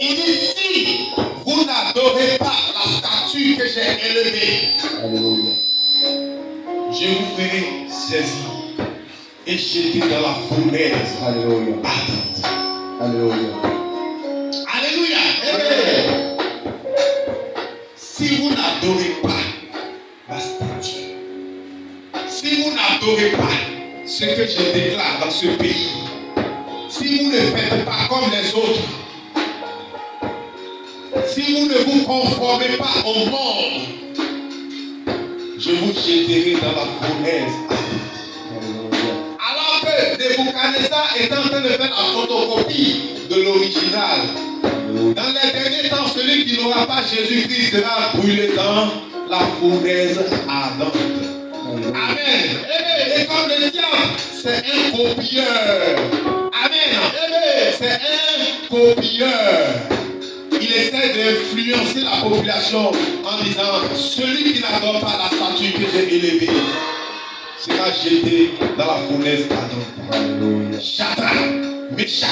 Il dit, si vous n'adorez pas la statue que j'ai élevée, Alléluia. je vous ferai saisir et jeter dans la fournaise Alléluia. ardente. Alléluia. Alléluia. Amen. Si vous n'adorez pas la statue, si vous n'adorez pas ce que je déclare dans ce pays, si vous ne faites pas comme les autres, si vous ne vous conformez pas au monde, je vous jeterai dans la fournaise. Alors que Nebuchadnezzar est en train de faire la photocopie de l'original. Dans les derniers temps, celui qui n'aura pas Jésus-Christ sera brûlé dans la fournaise ardente. Amen. Et comme le diable, c'est un copieur. Amen. C'est un copieur. Il essaie d'influencer la population en disant, celui qui n'adore pas la statue que j'ai élevée sera jeté dans la fournaise ardente. Shadrach, Meshach,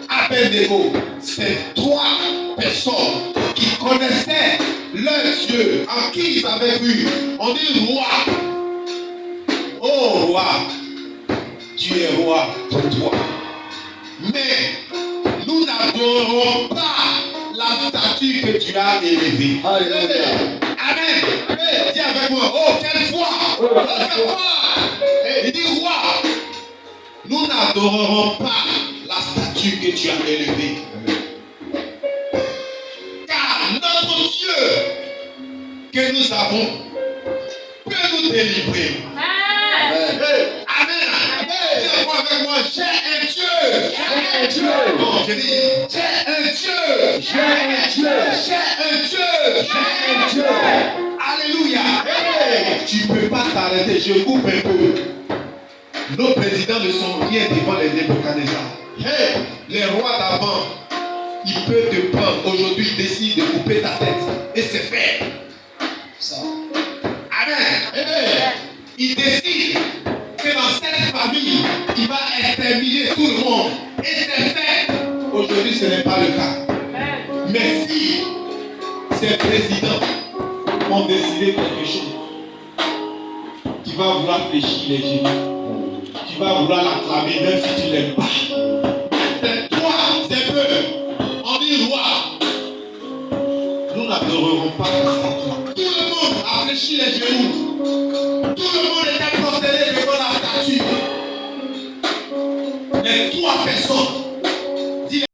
Abednego, c'est trois personnes qui connaissaient leur Dieu, en qui ils avaient cru. On dit roi. Oh roi, tu es roi pour toi. Mais nous n'adorons pas la statue que tu as élevée. Alléluia. Amen. Dis avec moi, oh quelle foi. Quelle foi. Il dit roi, nous n'adorerons pas la statue que tu as élevée. Car notre Dieu que nous avons peut nous délivrer. Amen. Amen. Dis avec moi, j'ai un Dieu. J'ai un Dieu. Non, je dis, j'ai un Dieu. J'ai un Dieu. J'ai un Dieu. J'ai un Dieu. Alléluia. Tu ne peux pas t'arrêter. Je coupe un peu. Nos présidents ne sont rien devant les Nebuchadnezzar. Les rois d'avant, ils peuvent te prendre. Aujourd'hui, ils décident de couper ta tête. Et c'est fait. Ça. Amen. Ils décident que dans cette famille, il va exterminer tout le monde. Et c'est fait. Aujourd'hui, ce n'est pas le cas. Mais si ces présidents ont décidé quelque chose, tu vas vouloir fléchir les genoux. Tu vas vouloir l'acclamer même si tu ne l'aimes pas. C'est toi, c'est peu. On dit roi. Nous n'adorerons pas ta statue. Tout le monde a fléchi les genoux. Tout le monde était procédé devant la statue. Les trois personnes